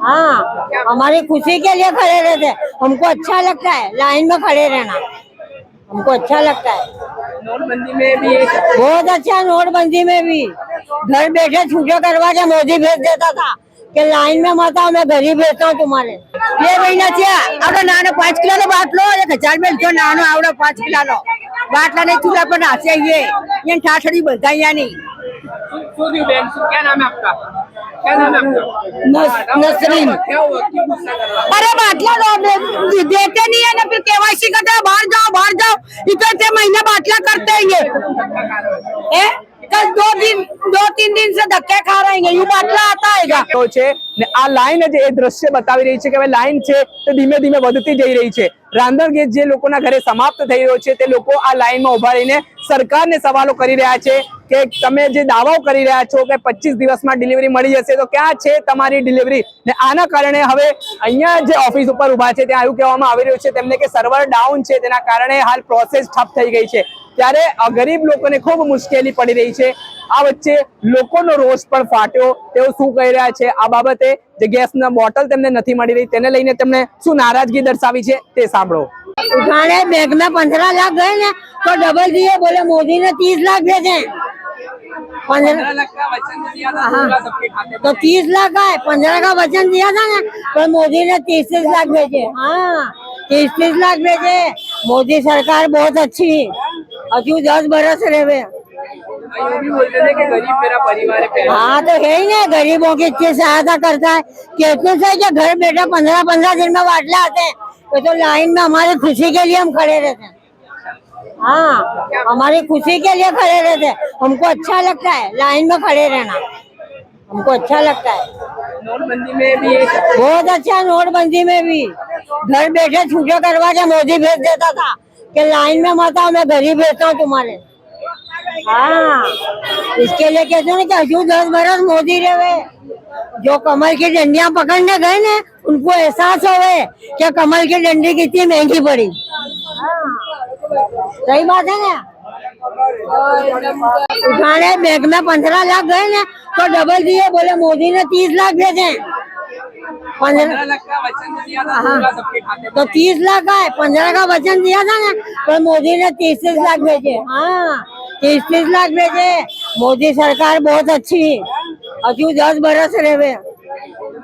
हाँ, हमारी खुशी के लिए खड़े रहते, हमको अच्छा लगता है लाइन में खड़े रहना, हमको अच्छा लगता है। नोटबंदी में भी बहुत अच्छा, नोटबंदी में भी घर बैठे छूटे करवा के मोदी भेज देता था कि लाइन में मत आओ, मैं गरीब भेजता हूँ तुम्हारे। ये महीना से अब नानो 5 किलो नो बाटलो 1000 में जो नानो आवड़ो 5 किलो नो बाटला नहीं चूल्हा पर नाचे ये ठाठड़ी बोलता है यानी। क्या नाम है आपका? क्या नाम है आपका? नसरीन। क्या हुआ, क्यों गुस्सा कर रहा है? अरे बाटला देते नहीं है ना, फिर केवाईसी करते हैं, बाहर जाओ इतने महीने बाटला करते हैं ये। कल 2-3 दिन से धक्के खा रहे हैं, यू बाटला आता है। તો છે ને આ લાઈન જ એ દ્રશ્ય બતાવી રહી છે કે હવે લાઈન છે તે ધીમે ધીમે વધતી જઈ રહી છે। રાંધણ ગેસ જે લોકોના ઘરે સમાપ્ત થઈ રહ્યો છે તે લોકો આ લાઈનમાં ઉભા રહીને સરકારને સવાલો કરી રહ્યા છે કે તમે જે દાવાઓ કરી રહ્યા છો કે 25 દિવસમાં ડિલિવરી મળી જશે, તો ક્યાં છે તમારી ડિલિવરી? ને આના કારણે હવે અહીંયા જે ઓફિસ ઉપર ઉભા છે ત્યાં એવું કહેવામાં આવી રહ્યું છે તેમને કે સર્વર ડાઉન છે, તેના કારણે હાલ પ્રોસેસ ઠપ થઈ ગઈ છે। ત્યારે ગરીબ લોકોને ખૂબ મુશ્કેલી પડી રહી છે। આ વચ્ચે લોકોનો રોષ પણ ફાટ્યો। તેઓ શું કહી રહ્યા છે આ બાબતે, જે ગેસના બોટલ તેમને નથી મળી રહી તેને લઈને તેમણે શું નારાજગી દર્શાવી છે તે સાંભળો। उठाने बैंक में 15 लाख गए ना तो डबल दिए, बोले मोदी ने 30 लाख भेजे। 15 लाख का वचन दिया था, पूरा सबके खाते तो 30 लाख का है, 15 का वचन दिया था ना, तो मोदी ने 30 लाख भेजे। हाँ, 30 लाख भेजे। मोदी सरकार बहुत अच्छी, अजू 10 बरस रहे। ये भी बोलते थे कि गरीब मेरा परिवार है पहले। हाँ तो है ही ना, गरीबों की इतनी सहायता करता है कि इतने से कि घर बैठे 15 दिन में बाटले आते हैं, तो लाइन में हमारी खुशी के लिए हम खड़े रहते हैं। हाँ, हमारी खुशी के लिए खड़े रहते, हमको अच्छा लगता है लाइन में खड़े रहना, हमको अच्छा लगता है। नोटबंदी में भी बहुत अच्छा, नोटबंदी में भी घर बैठे छूटे करवा के मोदी भेज देता था कि लाइन में मत आओ, मैं गरीब भेजता हूँ तुम्हारे। हाँ, इसके लिए कहते हैं कि हजू 10 बरस मोदी रहे। जो कमल की डंडियां पकड़ने गए ना, उनको एहसास होवे कि कमल की डंडी कितनी महंगी पड़ी। सही बात है ना। उठाने बैंक में 15 लाख गए ना तो डबल दिए, बोले मोदी ने 30 लाख भेजे। 15 लाख का वचन दिया था, पूरा सबके खाते तो 30 लाख का है, 15 का वचन दिया था ना, तो मोदी ने 30 लाख भेजे। हाँ, 30 लाख भेजे। मोदी सरकार बहुत अच्छी, अजू 10 बरस रहे।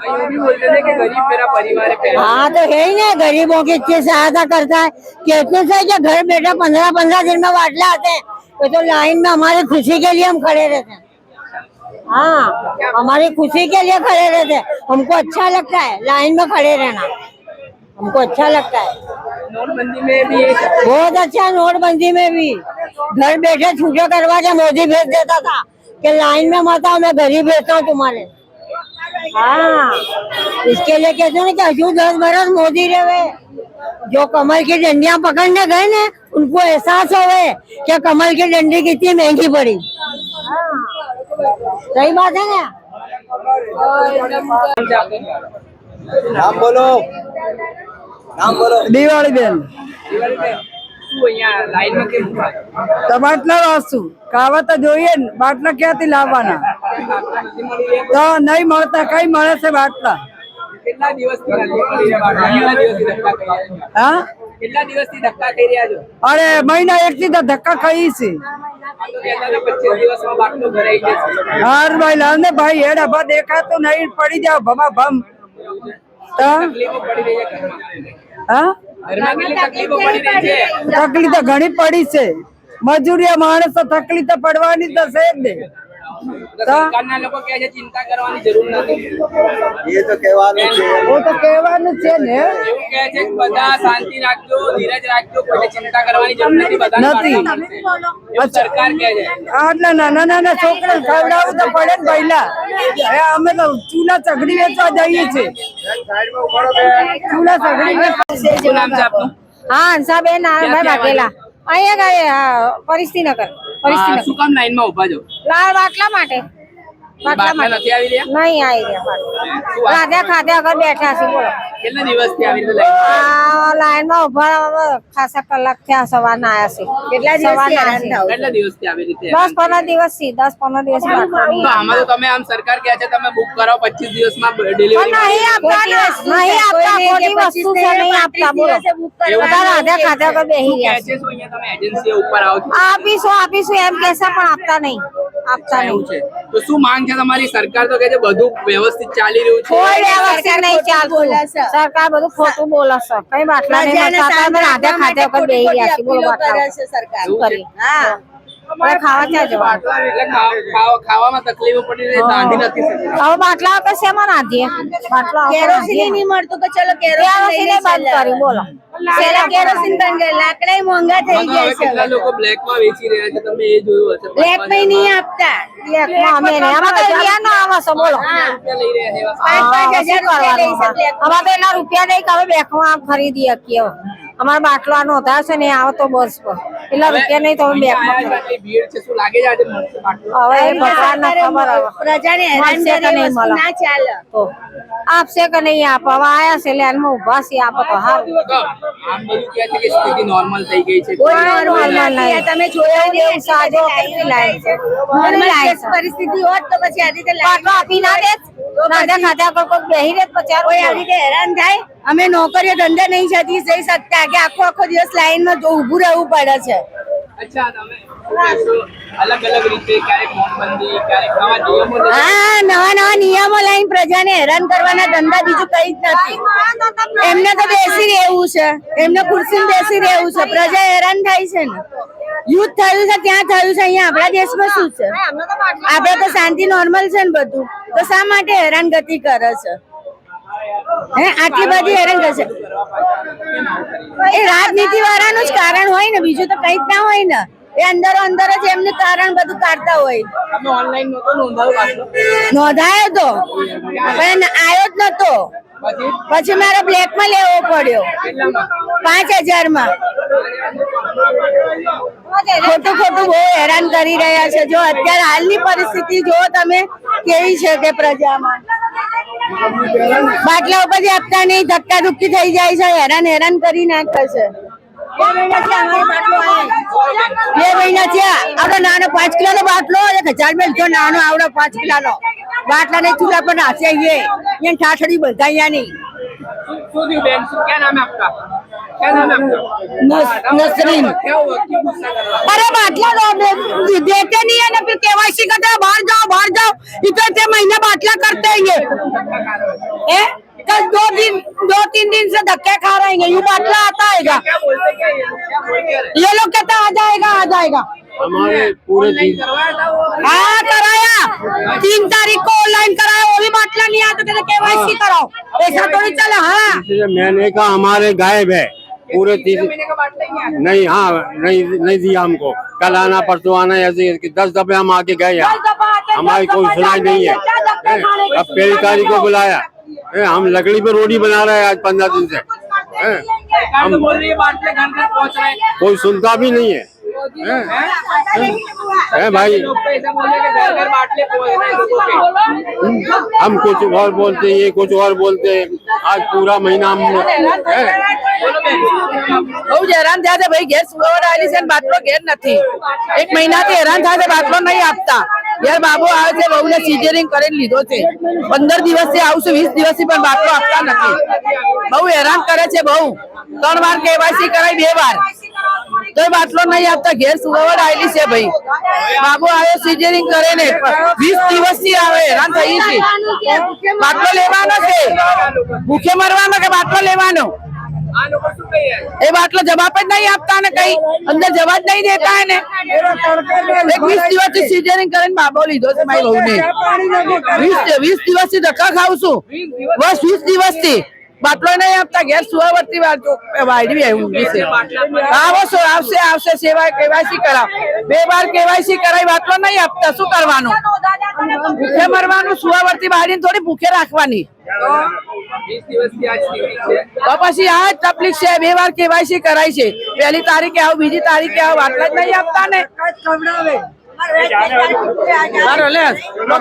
ये भी बोलते थे कि गरीब मेरा परिवार है पहले। हाँ तो है ही ना, गरीबों की इतनी सहायता करता है कि इतने से कि घर बैठे 15 दिन में बाटले आते हैं, तो लाइन में हमारी खुशी के लिए हम खड़े रहते हैं। हाँ, हमारी खुशी के लिए खड़े रहते, हमको अच्छा लगता है लाइन में खड़े रहना, हमको अच्छा लगता है। नोटबंदी में भी बहुत अच्छा, नोटबंदी में भी घर बैठे छूटे करवा के मोदी भेज देता था कि लाइन में मत आओ, मैं गरीब भेजता हूँ तुम्हारे। हाँ, इसके लिए कहते हैं कि हजू 10 बरस मोदी रहे। जो कमल की डंडियां पकड़ने गए ना, उनको एहसास होवे कि कमल की डंडी कितनी महंगी पड़ी। हाँ, सही बात है ना। नाम बोलो, नाम बोलो। દિવાળી બેન શું અહીંયા લાઈનમાં કેમ ઉભા? તો બાટલા વાસું ખાવા તો જોઈએ ને, બાટલા ક્યાંથી લાવવાના? નથી મળી રહ્યા? તો નહીં મળતા, કઈ મળે છે બાટલા? કેટલા દિવસથી નથી મળી રહ્યા બાટલા? કેટલા દિવસથી ધક્કા કરી રહ્યા છો? હા, કેટલા દિવસથી ધક્કા કરી રહ્યા છો? અરે મહિના એકથી તો ધક્કા ખાઈ છે। આ તો કહેતા હતા 25 દિવસમાં બાટલો ભરાઈ જશે। હાર ભાઈ લાવ ને ભાઈ, હેડ હવા દેખાતું નહીં, પડી જાવ ભમા ભમ। તો તકલીફો પડી રહી છે ઘરમાં? હા, ઘરમાં કેટલી તકલીફો પડી રહી છે? તકલીફ તો ઘણી પડી છે। મજૂરિયા માણસ તો તકલીફ તો પડવાની તો છે જ ને। તો સરકારના લોકો કહે છે ચિંતા કરવાની જરૂર નથી। ये तो कहवानो छे। वो तो કહેવાનું છે ને। એવું કહે છે કે બધા શાંતિ રાખજો, ધીરજ રાખજો, કોઈ ચિંતા કરવાની જરૂર નથી, બધાને નથી। બાટલો મળશે। એવું સરકાર કહે છે। આટલા નાના નાના છોકરા ખવડાવવું તો પડે ને પહેલા। હવે અમે તો ચૂલા ચગડી વેચવા જઈએ છીએ। ચૂલા ચગડી વેચવા। શું નામ છે આપનું? हाँ, हंसाबेन नारायणभाई वाघेला અહીંયા ગયે પરિસ્થિતિનગર। શું કામ લાઈનમાં ઉભા છો? લાલ બાટલા માટે, બાટલા નથી આવી રહ્યા? નહીં આવી રહ્યા, રાધે ખાધે અગર બેઠા છે, બોલો। કેટલા દિવસથી આવી રીતે લાઈન લાઈન માં ઉભા ખાસા કલાક થયા સવારના આયા છે કેટલા દિવસથી આવી રીતે 10-15 દિવસથી 10-15 દિવસ તો આમાં તો તમે આમ સરકાર કહે છે તમે બુક કરાવો 25 દિવસમાં ડિલિવરી નહીં આપતા ખોટી વસ્તુ છે નહીં આપતા બોલો બધા રાધા ખાધા પર બેહી કહે ગયા છે શું અહીંયા તમે એજન્સી ઉપર આવો છો આપીશું એમ કહેશે પણ આપતા નહીં એવું છે તો શું માંગ છે તમારી સરકાર તો કહે છે બધું વ્યવસ્થિત ચાલી રહ્યું છે કોઈ વ્યવસ્થિત નહીં ચાલતું સરકાર બધું ખોટું બોલે છે કઈ બાટલા નહીં મળતા અમે રાધા ખાધા પર બેહી ગયા છીએ બોલો બાટલા શું કરીએ હવે ખાવા ક્યાં જવાનું એટલે ખાવામાં તકલીફો પડી રહી રાંધી નથી શકતા હવે બાટલા તો શેમાં રાંધીએ બાટલા કેરોસીન નહીં મળતું કે ચલો કેરોસીન બંધ કર્યું બોલો કેરોસીન બંધ કરી લાકડા મોંઘા થઈ હવે ગયા છે કેટલા લોકો બ્લેકમાં વેચી રહ્યા છે તમે એ જોયું હશે બ્લેક માં નહીં આપતા અમે નહીં અમારે તો રૂપિયા નો આવે છે બોલો રૂપિયા લઈ રહ્યા છે એવા પાંચ શું કરવાનું અમારે તો એના રૂપિયા નહીં કે હવે બેંકમાં આમ ખરીદી શકીએ અમારે બાટલો નોંધાય છે ને એ આવે તો બસ પર એટલા રૂપિયા નહીં તો અમે બેંકમાં અહીંયા આટલી ભીડ છે શું લાગે છે આજે મળશે બાટલો? હવે એ ભગવાનને ખબર હવે પ્રજાને હેરાન મળશે કે કરે નહીં વસ્તુ મળે? ના ચાલે તો આપશે કે નહીં આપે હવે આયા છે લાઈનમાં ઉભા છે આપે તો હારું તો આમ બધું કહે છે કે સ્થિતિ નોર્મલ થઈ ગઈ છે કોઈ normal normal નહીં. નથી. તમે જોયા નહીં એવું સાજો કેટલી લાઈન છે Normal લાઈન છે. પરિસ્થિતિ હોત તો પછી આ રીતે બાટલો આપી ના દે રાધા ખાધા પર કોઈ બેહી રહે પછી કોઈ આવી રીતે હેરાન થાય અમે નોકરીઓ ધંધા નહીં જતી જઈ શકતા કે આખો દિવસ લાઈનમાં ઊભું રહેવું પડે છે અચ્છા તમે અલગ અલગ રીતે ક્યારેક નોટબંધી ક્યારેક નવા નિયમો હા નવા નિયમો લઈને પ્રજાને હેરાન કરવાના ધંધા બીજું કઈ જ નથી એમને તો બેસી રહેવું છે એમને ખુરશી બેસી રહેવું છે પ્રજા હેરાન થાય છે ને યુદ્ધ થયું છે ત્યાં થયું છે અહીંયા આપણા દેશમાં શું છે આપણે તો શાંતિ નોર્મલ છે ને બધું તો શા માટે હેરાનગતિ કરે છે હે આટલી બધી હેરાન કરશે એ રાજનીતિ વાળાનું જ કારણ હોય ને બીજું તો કઈ જ ના હોય ને એ અંદર જ એમને કારણ બધું કાઢતા હોય તમે ઓનલાઈન નહોતો નોંધાયો બાટલો નોંધાયો તો પણ આવ્યો જ નતો પછી પછી મારે બ્લેક માં લેવો પડ્યો કેટલામાં 5000 માં ખોટું બહુ હેરાન કરી રહ્યા છે જો અત્યારે હાલની પરિસ્થિતિ જો તમે કેવી છે કે પ્રજામાં બાટલા ઉપર આપતા નહીં ધક્કા ધુક્કી થઈ જાય છે હેરાન કરી નાખે છે 2 મહિના થયા આવડો નાનો 5 કિલો નો બાટલો 1000 જો નાનો આવડો 5 કિલો નો બાટલા ને ચૂલા પર નાચે ये ઠાઠડી બંધાયા નહીં શું થયું બેન क्या नाम है आपका क्या नाम है आपका नसरीन क्या हुआ क्यों गुस्सा कर रहा अरे बाटला देते नहीं है ना फिर केवाईसी करते हैं बाहर जाओ इतने महीने बाटला करते हैं ये कल 2-3 दिन से धक्के खा रहे हैं ये बाटला आता है क्या बोलते क्या बोलते ये लोग कहते हैं आ जाएगा हमारे पूरे ऑनलाइन करवाया था वो हाँ कराया 3 तारीख को ऑनलाइन कराया वो भी बाटला नहीं आया तो कहते केवाईसी कराओ ऐसा थोड़ी चला हाँ इसलिए मैंने कहा हमारे गायब है पूरे 3 महीने का बाटला ही नहीं नहीं हाँ नहीं दिया हमको कल आना परसों आना ऐसे 10 दफे हम आके गए यहाँ हमारी कोई सुनाई नहीं है अब 1 तारीख को बुलाया हम लकड़ी पे रोटी बना रहे हैं आज 15 दिन से सरकार तो बोल रही है बाटले घर घर पहुंच रहे हैं कोई सुनता भी नहीं है भाई लोग तो ऐसा बोल रहे हैं कि घर घर बाटले पहुंच रहे हैं लोगों के हम कुछ और बोलते हैं ये कुछ और बोलते हैं आज पूरा महीना हम बोलो बेन બહુ જ હેરાન થયા છે ભાઈ ગેસ સુવાવડ આવેલી છે ને બાટલો ઘેર નથી 1 મહિનાથી હેરાન થાય છે બાટલો નહીં આપતા યાર બાબુ આવે છે બહુને સિઝેરિંગ કરીને લીધો છે 15 દિવસથી આવશું 20 દિવસથી પણ બાટલો આપતા નથી બહુ હેરાન કરે છે બહુ 3 વાર કેવાયસી કરાઈ 2 વાર તો બાટલો નહીં આપતા ઘેર સુવાવડ આવેલી છે ભાઈ બાબુ આવ્યો સિઝેરિંગ કરીને 20 દિવસથી આવે હેરાન થઈ છે બાટલો લેવાનો છે ભૂખે મરવાનો કે બાટલો લેવાનો આ લોકો શું કહી રહ્યા છે એ બાટલો જવાબ જ નહીં આપતા ને કઈ અંદર જવા જ નહીં દેતા એને 20 દિવસથી સિઝેરિંગ કરીને બાબો લીધો છે મારી બહુને 20 દિવસથી ધક્કા ખાવ છું બસ 20 દિવસથી બાટલો નહીં આપતા ઘેર સુવાવડતી વાયડી આવ્યું છે આવશે સેવા કેવાયસી કરાવ 2 વાર કેવાયસી કરાવી બાટલો નહીં આપતા શું કરવાનું ભૂખે મરવાનું સુવાવડતી વાયડીને થોડી ભૂખે રાખવાની 20 દિવસથી આ સ્થિતિ છે તો પછી આ જ તકલીફ છે 2 વાર કેવાયસી કરાઈ છે 1લી તારીખે આવ બીજી તારીખે આવ આટલા જ નહીં આપતા ને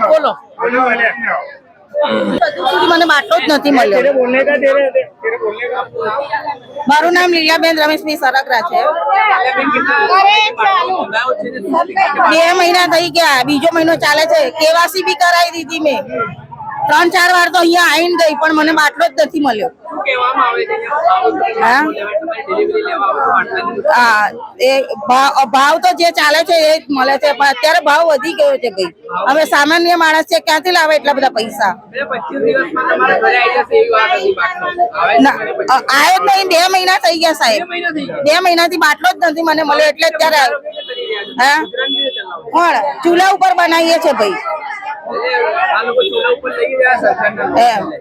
બોલો મને બાટલો જ નથી મળ્યો. મારું નામ લીલાબેન રમેશભાઈ સરકરા છે. 2 મહિના થઈ ગયા, બીજો મહિનો ચાલે છે. કેવાસી બી કરાવી દીધી મેં 3-4 વાર તો અહીંયા આવીને ગઈ, પણ મને બાટલો જ નથી મળ્યો. હા, એ ભાવ તો જે ચાલે છે એ જ મળે છે, પણ અત્યારે ભાવ વધી ગયો છે ભાઈ. હવે સામાન્ય માણસ છે, ક્યાંથી લાવે એટલા બધા પૈસા? આવ્યો જ નહીં, 2 મહિના થઈ ગયા સાહેબ. 2 મહિનાથી બાટલો જ નથી મને મળ્યો, એટલે અત્યારે હા કોણ ચૂલા ઉપર બનાવીએ છે ભાઈ.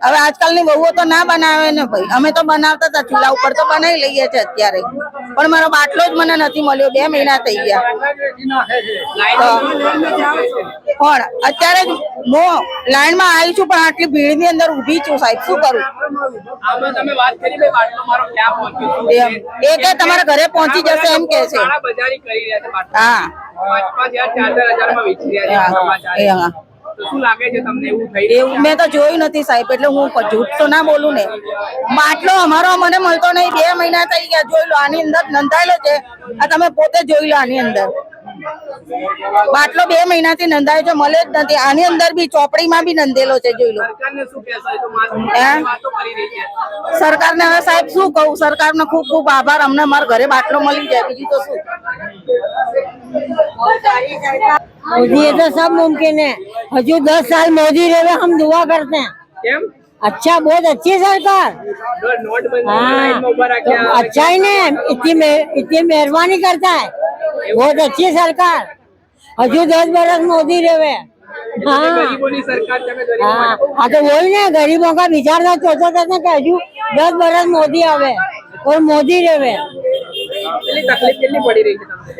હવે આજકાલની વહુઓ તો ના બનાવે ને ભાઈ. અમે તો બનાવતા હતા ચૂલા ઉપર, તો બનાવી લઈએ છે અત્યારે, પણ મારો બાટલો જ મને નથી મળ્યો. 2 મહિના થઈ ગયા. પણ અત્યારે હું લાઈનમાં આવી છું, પણ આટલી ભીડની અંદર ઊભી છું સાહેબ, શું કરું? એ કે તમારા ઘરે પહોંચી જશે એમ કે છે. હા એવું મેં તો જોયું નથી સાહેબ, એટલે હું જૂઠ તો ના બોલું ને. બાટલો અમારો મને મળતો નહીં. 2 મહિના થઈ ગયા. જોઈ લો, આની અંદર નોંધાયેલો છે. આ તમે પોતે જોઈ લો, આની અંદર બાટલો 2 મહિનાથી નોંધાયો છે, મળે જ નથી. આની અંદર બી ચોપડીમાં બી નોંધેલો છે, જોઈ લો. સરકારને હવે સાહેબ શું કહું? સરકારનો ખૂબ ખૂબ આભાર. અમને મારા ઘરે બાટલો મળી જાય, બીજું તો શું. मोदी ये तो सब मुमकिन है. हजू 10 साल मोदी रहे, हम दुआ करते हैं. अच्छा, बहुत अच्छी सरकार. हाँ, तो अच्छा ही नहीं, इतनी मेहरबानी करता है. बहुत अच्छी सरकार. हजू 10 बरस मोदी रहे. हाँ हाँ, तो वही ना, गरीबों का विचार ना सोचता था कि हजू 10 बरस मोदी आवे और मोदी रहे.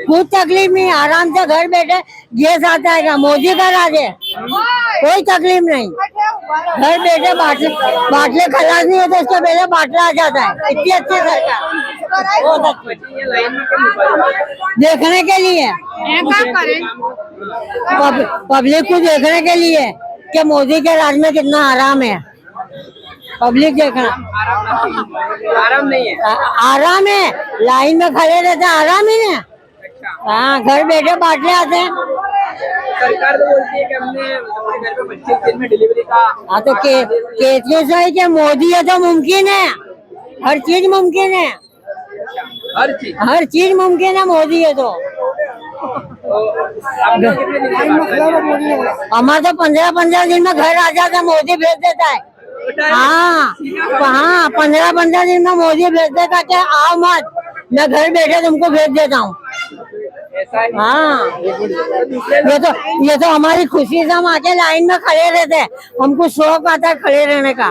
कुछ तकलीफ नहीं, आराम से घर बैठे गैस आता है. मोदी का राज है, कोई तकलीफ नहीं. घर बैठे बाटले खलास नहीं होते, उसके पहले बाटला आ जाता है. इतनी अच्छी सरकार, बहुत अच्छी. देखने के लिए, पब्लिक को देखने के लिए कि मोदी के राज में कितना आराम है. पब्लिक देखना आराम नहीं है. आराम है, लाइन में खड़े रहते हैं, आराम ही है. हाँ, घर बैठे बाटले आते हैं. सरकार तो बोलती है कि हमने हमारे घर पे 25 दिन में डिलीवरी का. हाँ, तो कैसे सही कि मोदी है तो मुमकिन है. हर चीज मुमकिन है. हर चीज मुमकिन है, मोदी है तो. हमारे तो 15-15 दिन में घर आ जाता है, मोदी भेज देता है. हाँ हाँ, 15-15 दिन में मोदी भेज देता कि आओ मत, मैं घर बैठे तुमको भेज देता हूँ. हाँ, ये तो हमारी खुशी से हम आके लाइन में खड़े रहते हैं. हमको शौक आता है खड़े रहने का.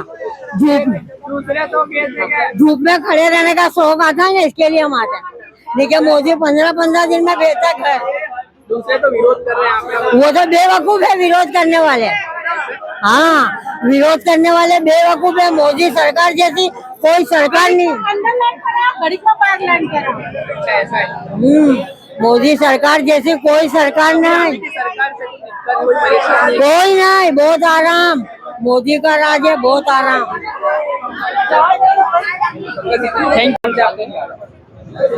धूप में खड़े रहने का शौक आता है ना, इसके लिए हम आते हैं. लेकिन मोदी 15-15 दिन में भेजता है. दूसरे तो विरोध कर रहे हैं. वो तो बेवकूफ है, विरोध करने वाले. हाँ, विरोध करने वाले बेवकूफ है. मोदी सरकार जैसी कोई सरकार नहीं. मोदी सरकार जैसी कोई सरकार नहीं. कोई नहीं, बहुत आराम. मोदी का राज है, बहुत आराम.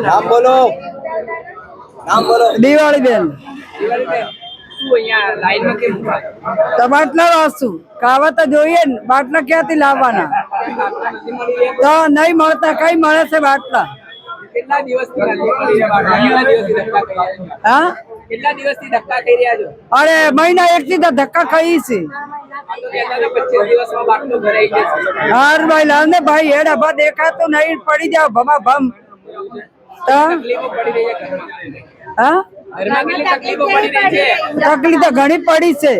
नाम बोलो. દિવાળી બેન તો બાટલા વાસું ખાવા તો જોઈએ ને, બાટલા ક્યાંથી લાવવાના? તો નહીં મળતા, કઈ મળે છે બાટલા? હા, અરે મહિના 1 થી તો ધક્કા ખાઈ છે. હાર ભાઈ લાવ ને ભાઈ, હેડ હવા દેખાતું નહીં, પડી જાવ ભમા ભમ. હા, તકલીફ તો ઘણી પડી છે.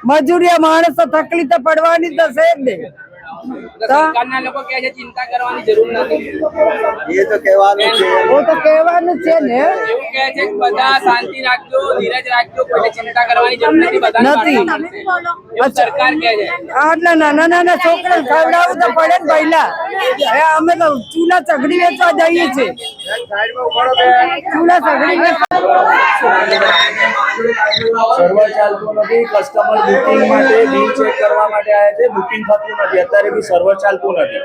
મજૂરિયા માણસ તો તકલીફ તો પડવાની તો છે જ ને. ચિંતા કરવાની જરૂર નથી. એ તો કહેવાનું છે ને. એવું કહે છે કે બધા શાંતિ રાખજો, ધીરજ રાખજો, કોઈ ચિંતા કરવાની જરૂર નથી. બધા સરકાર કહે છે. આટલા નાના નાના છોકરા ખવડાવવું તો પડે ને પહેલા. હવે અમે તો ચૂલા ચગડી વેચવા જઈએ છીએ ચૂલા ચગડી સર્વર ચાલતું નથી, કસ્ટમર બુકિંગ માટે બિલ ચેક કરવા માટે આવ્યા છે, બુકિંગ થતું નથી, અત્યારે બી સર્વર ચાલતું નથી.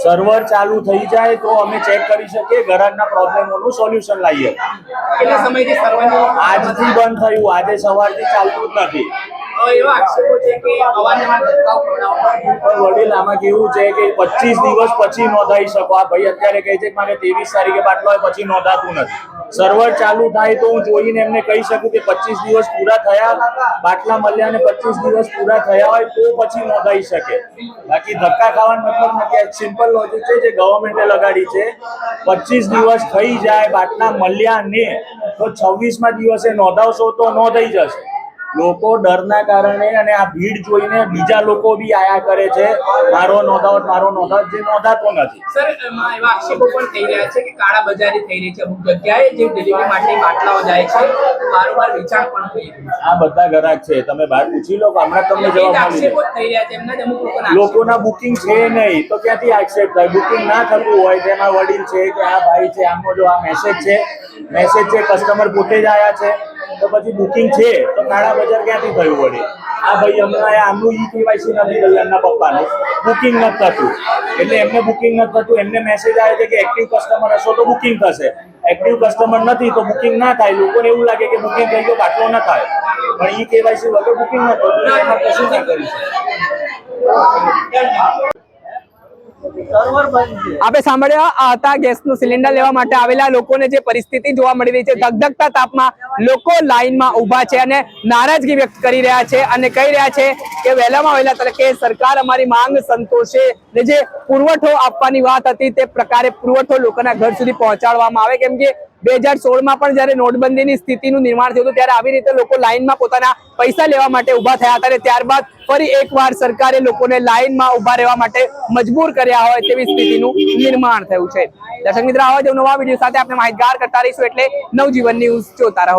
સર્વર ચાલુ થઈ જાય તો અમે ચેક કરી શકીએ, ગ્રાહકના પ્રોબ્લેમોનું સોલ્યુશન લાવીએ. કેટલા સમયથી સર્વર આજથી બંધ થયું, આજે સવારથી ચાલતું જ નથી. એવા આક્ષેપો છે કે અવારનવાર ધક્કાઓ ખવડાવવામાં પણ વડીલ આમાં કેવું છે કે 25 દિવસ પછી નોંધાઈ શકો. આ ભાઈ અત્યારે કહે છે કે મારે 23 તારીખે બાટલો હોય પછી નોંધાતું નથી. સર્વર ચાલુ થાય તો હું જોઈને એમને કહી શકું કે 25 દિવસ પૂરા થયા, બાટલા મળ્યા અને 25 દિવસ પૂરા થયા હોય તો પછી નોંધાઈ શકે. બાકી ધક્કા ખાવાનો મતલબ નથી. એક સિમ્પલ લોજિક છે જે ગવર્મેન્ટે લગાડી છે. 25 દિવસ થઈ જાય, બાટલા મળ્યા ને તો 26મા દિવસે નોંધાવશો તો નોંધાઈ જશે. લોકો ડરના કારણે અને આ ભીડ જોઈને બીજા લોકો બી આયા કરે છે, મારો નોંધાવત, જે નોંધાતો નથી. સર એમાં એવા આક્ષેપો પણ થઈ રહ્યા છે કે કાળા બજારી થઈ રહી છે અમુક જગ્યાએ, જે ડિલિવરી માટે બાટલાઓ જાય છે બારોબાર વેચાણ પણ થઈ રહ્યું છે. આ બધા ગ્રાહક છે, તમે બહાર પૂછી લો, હમણાં તમને જવાબ મળી આક્ષેપો જાય. થઈ રહ્યા છે એમના જ અમુક લોકોના લોકોના બુકિંગ છે નહીં તો ક્યાંથી આક્ષેપ થાય? બુકિંગ ના થતું હોય તેમાં વડીલ છે કે આ ભાઈ છે, આમનો જો આ મેસેજ છે, કસ્ટમર પોતે જ આયા છે તો પછી બુકિંગ છે તો કાળા બજાર ક્યાંથી થયું વડીલ? આ ભાઈ હમણાં આમનું ઈ-કેવાયસી નથી થયું, એમના પપ્પાનું બુકિંગ નથી થતું, એટલે એમને બુકિંગ નથી થતું. એમને મેસેજ આવે છે કે એક્ટિવ કસ્ટમર હશો તો બુકિંગ થશે, એક્ટિવ કસ્ટમર નથી તો બુકિંગ ના થાય. લોકોને એવું લાગે કે બુકિંગ થઈ ગયો, બાટલો ના થાય, પણ ઈ-કેવાયસી વગર બુકિંગ ન થતું, એમાં કશું ના કરી શકે. આપણે સાંભળ્યા આ હતા ગેસનું સિલિન્ડર લેવા માટે આવેલા લોકોને જે પરિસ્થિતિ જોવા મળી રહી છે. ધગધગતા તાપમાં લોકો લાઈનમાં ઊભા છે અને નારાજગી વ્યક્ત કરી રહ્યા છે અને કહી રહ્યા છે કે વહેલામાં વહેલા તરીકે સરકાર અમારી માંગ સંતોષે ને જે પુરવઠો આપવાની વાત હતી તે પ્રકારે પુરવઠો લોકોના ઘર સુધી પહોંચાડવામાં આવે. કેમ કે 2016માં પણ જ્યારે નોટબંધીની સ્થિતિનું નિર્માણ થયું હતું ત્યારે આવી રીતે લોકો લાઈનમાં પોતાના પૈસા લેવા માટે ઊભા થયા હતા અને ત્યારબાદ ફરી એકવાર સરકારે લોકોને લાઈનમાં ઊભા રહેવા માટે મજબૂર કર્યા હોય તેવી સ્થિતિનું નિર્માણ થયું છે. દર્શક મિત્રો, આવા જ નવા વિડીયો સાથે આપણે માહિતગાર કરતા રહીશું, એટલે નવજીવન ન્યૂઝ જોતા રહો.